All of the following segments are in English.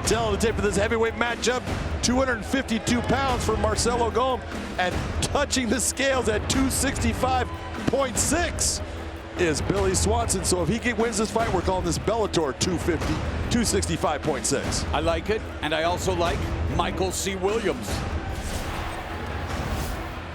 Telling the tape for this heavyweight matchup, 252 pounds for Marcelo Golm, and touching the scales at 265.6 is Billy Swanson. So if he wins this fight, we're calling this Bellator 265.6. I like it, and I also like Michael C. Williams.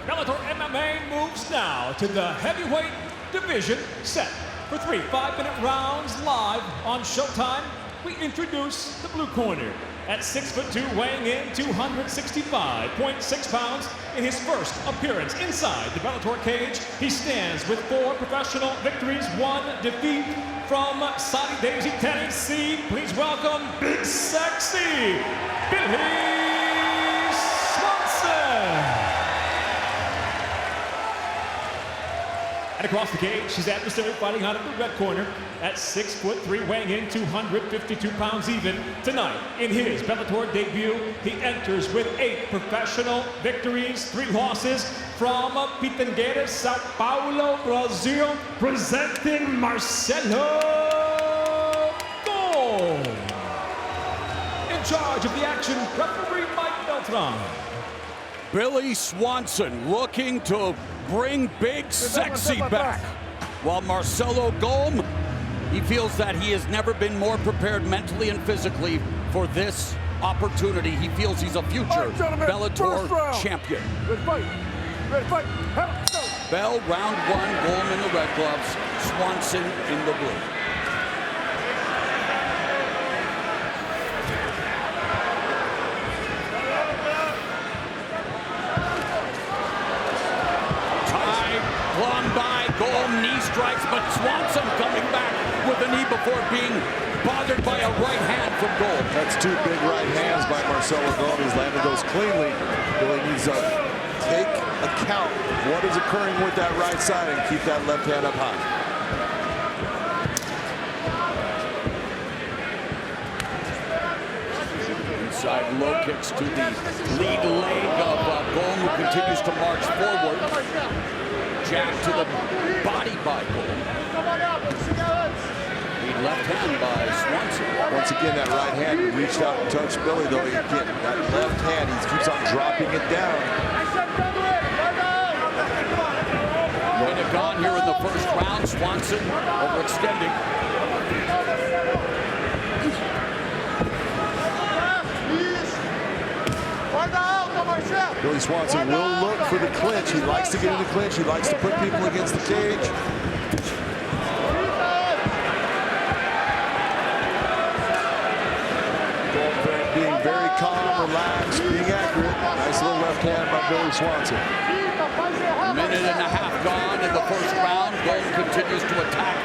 Bellator MMA moves now to the heavyweight division set for 3 5-minute rounds live on Showtime. We introduce the blue corner at 6'2", weighing in 265.6 pounds. In his first appearance inside the Bellator cage, he stands with 4 professional victories, 1 defeat. From Saudi Daisy, Tennessee, please welcome Big Sexy Billy Swanson. And across the cage, his adversary fighting out of the red corner at 6'3", weighing in 252 pounds even. Tonight, in his Bellator debut, he enters with 8 professional victories, 3 losses. From Pitangueira, Sao Paulo, Brazil, presenting Marcelo Golm. In charge of the action, referee Mike Beltran. Billy Swanson looking to bring Big Sexy back. While Marcelo Golm, he feels that he has never been more prepared mentally and physically for this opportunity. He feels he's a future Bellator champion. Ready fight. Ready fight. Bell, round 1, Golm in the red gloves, Swanson in the blue. Glom by, Golm knee strikes, but Swanson coming back with a knee before being bothered by a right hand from Golm. That's 2 big right hands by Marcelo Golm. He's landed those cleanly. Billy needs to take account of what is occurring with that right side and keep that left hand up high. Inside low kicks to the lead leg of Golm, who continues to march forward. Jab to the body by Golm. The left hand by Swanson. Once again, that right hand reached out and touched Billy, though. Again, that left hand, he keeps on dropping it down. Going to gone here in the first round. Swanson overextending. Billy Swanson will look for the clinch. He likes to get in the clinch. He likes to put people against the cage. Being very calm, relaxed, being accurate. Nice little left hand by Billy Swanson. A minute and a half gone in the first round. Golm continues to attack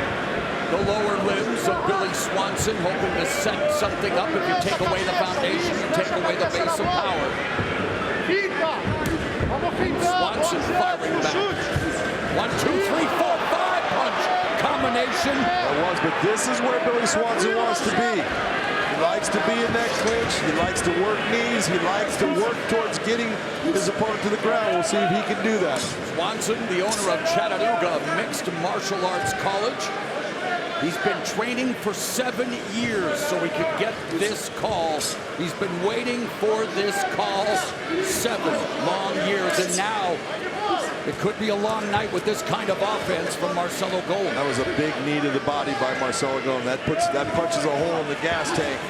the lower limbs of Billy Swanson, hoping to set something up. If you take away the foundation, you take away the base of power. Swanson firing back. 1, 2, 3, 4, 5 punch combination. That was, but this is where Billy Swanson wants to be. He likes to be in that clinch. He likes to work knees. He likes to work towards getting his opponent to the ground. We'll see if he can do that. Swanson, the owner of Chattanooga Mixed Martial Arts College. He's been training for 7 years so he could get this call. He's been waiting for this call 7 long years, and now it could be a long night with this kind of offense from Marcelo Golm. That was a big knee to the body by Marcelo Golm. That punches a hole in the gas tank.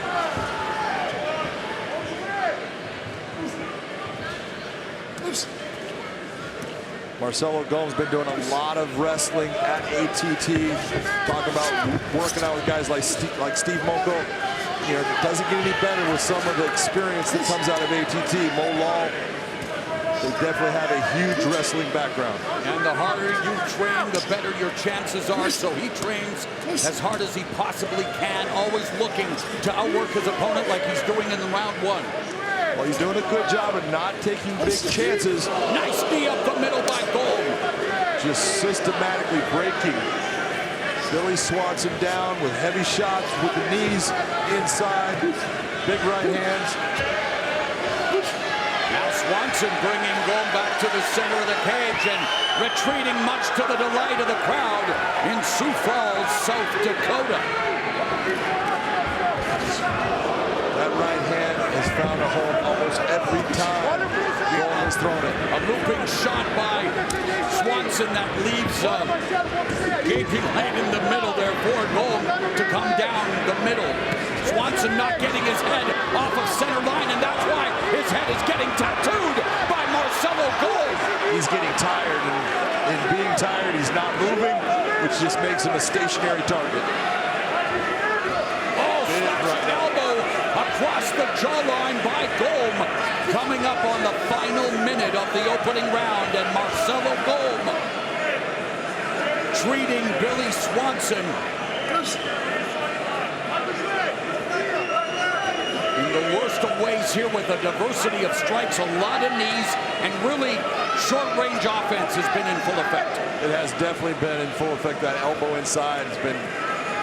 Marcelo Golm's been doing a lot of wrestling at ATT. Talk about working out with guys like Steve Moko. You know, it doesn't get any better with some of the experience that comes out of ATT. Mo Law, they definitely have a huge wrestling background. And the harder you train, the better your chances are. So he trains as hard as he possibly can, always looking to outwork his opponent like he's doing in the round 1. Well, he's doing a good job of not taking big chances. Nice knee up the middle by Golm. Just systematically breaking Billy Swanson down with heavy shots with the knees inside. Big right hands. Now Swanson bringing Golm back to the center of the cage and retreating much to the delight of the crowd in Sioux Falls, South Dakota. That every time Golm has thrown it. A looping shot by Swanson that leaves gaping lane in the middle there for Golm to come down the middle. Swanson not getting his head off of center line, and that's why his head is getting tattooed by Marcelo Golm. He's getting tired, and in being tired, he's not moving, which just makes him a stationary target. Slashing elbow across the jawline by Golm. Coming up on the final minute of the opening round, and Marcelo Golm treating Billy Swanson in the worst of ways here with a diversity of strikes, a lot of knees, and really short-range offense has been in full effect. It has definitely been in full effect. That elbow inside has been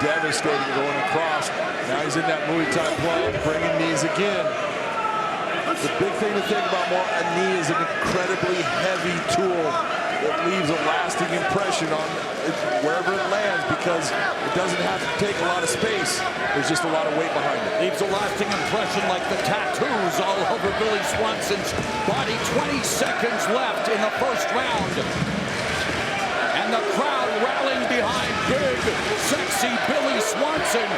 devastating going across. Now he's in that Muay Thai plug, bringing knees again. The big thing to think about more, a knee is an incredibly heavy tool that leaves a lasting impression on it, wherever it lands, because it doesn't have to take a lot of space. There's just a lot of weight behind it. Leaves a lasting impression like the tattoos all over Billy Swanson's body. 20 seconds left in the first round. And the crowd rallying behind big, sexy Billy Swanson,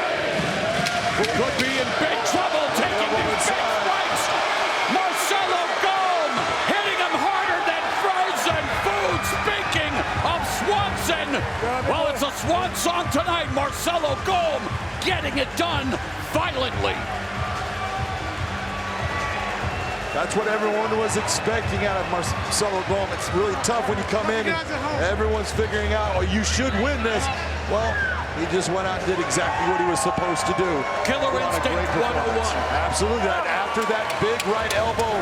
who could be in big trouble taking these big strikes. Marcelo Golm hitting him harder than frozen food. Speaking of Swanson, well, it's a swan song tonight. Marcelo Golm getting it done violently. That's what everyone was expecting out of Marcelo Golm. It's really tough when you come in and everyone's figuring out, oh, you should win this. Well, he just went out and did exactly what he was supposed to do. Killer instinct 101. Absolutely. After that big right elbow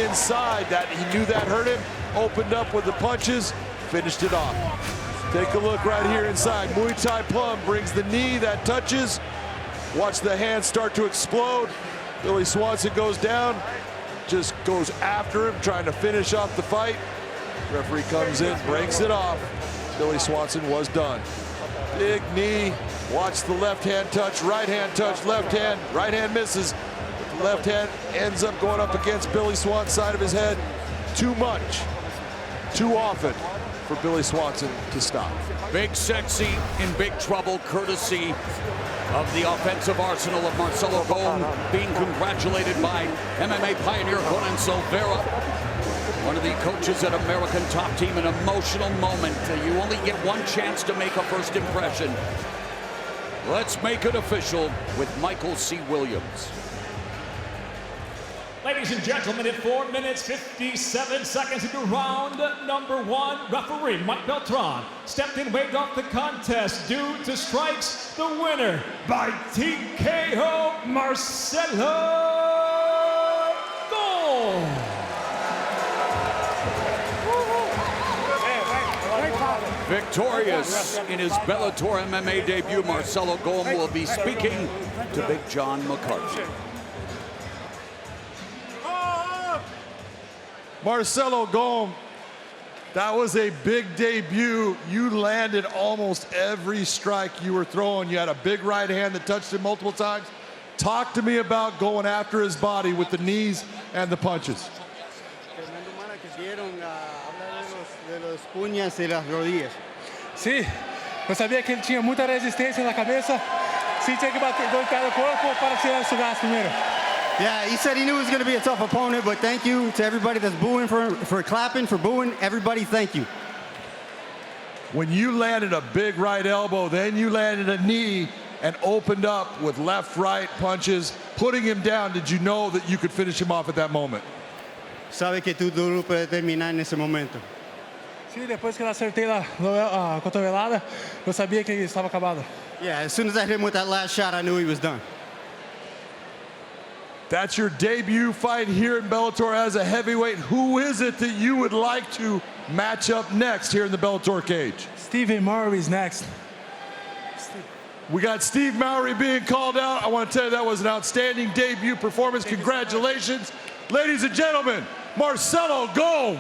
inside, that he knew that hurt him, opened up with the punches, finished it off. Take a look right here inside. Muay Thai plum brings the knee that touches. Watch the hands start to explode. Billy Swanson goes down, just goes after him, trying to finish off the fight. Referee comes in, breaks it off. Billy Swanson was done. Big knee. Watch the left hand touch, right hand touch, left hand. Right hand misses. The left hand ends up going up against Billy Swanson's side of his head. Too much, too often for Billy Swanson to stop. Big Sexy in big trouble, courtesy of the offensive arsenal of Marcelo Golm, being congratulated by MMA pioneer Conan Silveira, one of the coaches at American Top Team. An emotional moment. You only get one chance to make a first impression. Let's make it official with Michael C. Williams. Ladies and gentlemen, at 4 minutes 57 seconds into round number 1, referee Mike Beltran stepped in, waved off the contest due to strikes. The winner by TKO, Marcelo Golm. Victorious in his Bellator MMA debut, Marcelo Golm will be speaking to Big John McCarthy. Marcelo Golm, that was a big debut. You landed almost every strike you were throwing. You had a big right hand that touched him multiple times. Talk to me about going after his body with the knees and the punches. Sí, eu sabia que ele tinha muita resistência na cabeça. Sim, tinha que bater golpear o corpo para tirar o gás primeiro. Yeah, he said he knew it was going to be a tough opponent, but thank you to everybody that's booing, for clapping, for booing. Everybody, thank you. When you landed a big right elbow, then you landed a knee and opened up with left-right punches, putting him down, did you know that you could finish him off at that moment? Sabe que tu duro para terminar nesse momento. Sim, depois que eu acertei a cotovelada, eu sabia que ele estava acabado. Yeah, as soon as I hit him with that last shot, I knew he was done. That's your debut fight here in Bellator as a heavyweight. Who is it that you would like to match up next here in the Bellator cage? Steve Murray's next. We got Steve Mowry being called out. I want to tell you that was an outstanding debut performance. Congratulations. Ladies and gentlemen, Marcelo Golm.